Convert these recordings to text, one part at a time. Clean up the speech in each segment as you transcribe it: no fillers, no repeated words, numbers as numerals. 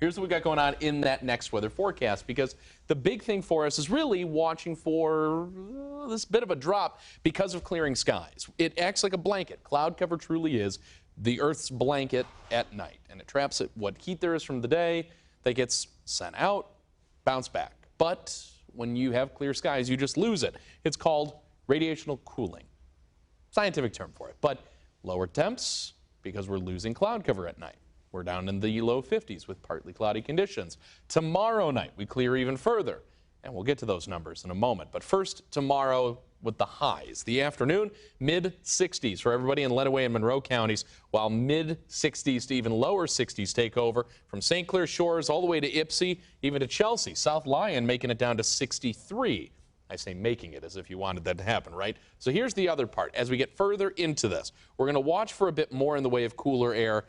Here's what we got going on in that next weather forecast, because the big thing for us is really watching for this bit of a drop because of clearing skies. It acts like a blanket. Cloud cover truly is the Earth's blanket at night, and it traps what heat there is from the day that gets sent out, bounce back. But when you have clear skies, you just lose it. It's called radiational cooling. Scientific term for it. But lower temps because we're losing cloud cover at night. We're down in the low 50s with partly cloudy conditions. Tomorrow night, we clear even further, and we'll get to those numbers in a moment. But first, tomorrow with the highs. The afternoon, mid-60s for everybody in Lenawee and Monroe counties, while mid-60s to even lower 60s take over from St. Clair Shores all the way to Ypsi, even to Chelsea. South Lyon making it down to 63. I say making it as if you wanted that to happen, right? So here's the other part. As we get further into this, we're going to watch for a bit more in the way of cooler air,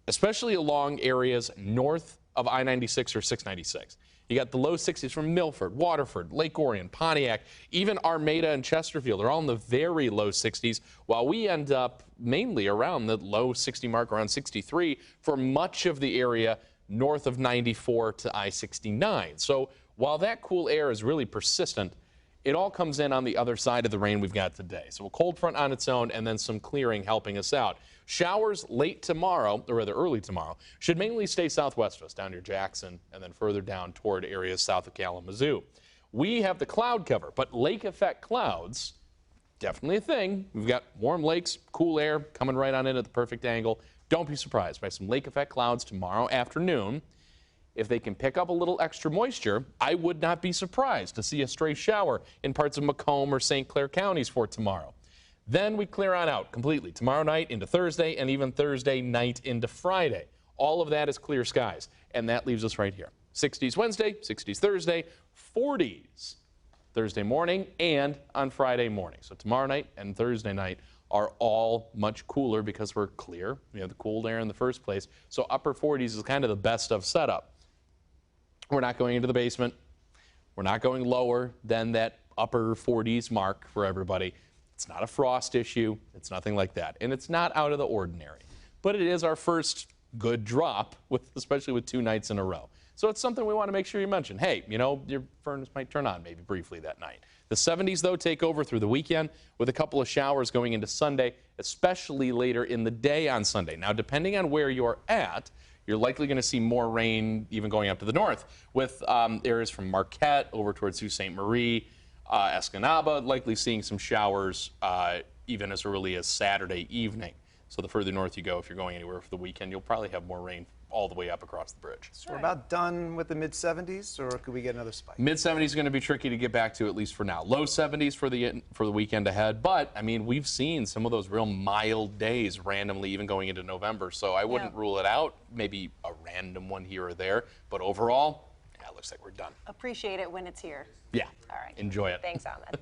especially along areas north of I-96 or 696. You got the low 60s from Milford, Waterford, Lake Orion, Pontiac, even Armada and Chesterfield are all in the very low 60s, while we end up mainly around the low 60 mark, around 63, for much of the area north of 94 to I-69. So while that cool air is really persistent, it all comes in on the other side of the rain we've got today. So a cold front on its own and then some clearing helping us out. Showers late tomorrow, or rather early tomorrow, should mainly stay southwest of us, down near Jackson, and then further down toward areas south of Kalamazoo. We have the cloud cover, but lake effect clouds, definitely a thing. We've got warm lakes, cool air coming right on in at the perfect angle. Don't be surprised by some lake effect clouds tomorrow afternoon. If they can pick up a little extra moisture, I would not be surprised to see a stray shower in parts of Macomb or St. Clair counties for tomorrow. Then we clear on out completely tomorrow night into Thursday, and even Thursday night into Friday. All of that is clear skies, and that leaves us right here. 60s Wednesday, 60s Thursday, 40s Thursday morning and on Friday morning. So tomorrow night and Thursday night are all much cooler because we're clear. We have the cold air in the first place. So upper 40s is kind of the best of setup. We're not going into the basement. We're not going lower than that upper 40s mark for everybody. It's not a frost issue. It's nothing like that. And it's not out of the ordinary. But it is our first good drop, especially with 2 nights in a row. So it's something we want to make sure you mention. Hey, you know, your furnace might turn on maybe briefly that night. The 70s, though, take over through the weekend with a couple of showers going into Sunday, especially later in the day on Sunday. Now, depending on where you're at, you're likely going to see more rain even going up to the north with areas from Marquette over towards Sault Ste. Marie, Escanaba, likely seeing some showers even as early as Saturday evening. So the further north you go, if you're going anywhere for the weekend, you'll probably have more rain all the way up across the bridge. So we're about done with the mid-70s, or could we get another spike? Mid-70s is going to be tricky to get back to, at least for now. Low 70s for the weekend ahead, but I mean, we've seen some of those real mild days randomly even going into November, so I wouldn't rule it out. Maybe a random one here or there, but overall, yeah, it looks like we're done. Appreciate it when it's here. Yeah. All right. Enjoy it. Thanks, Ahmad.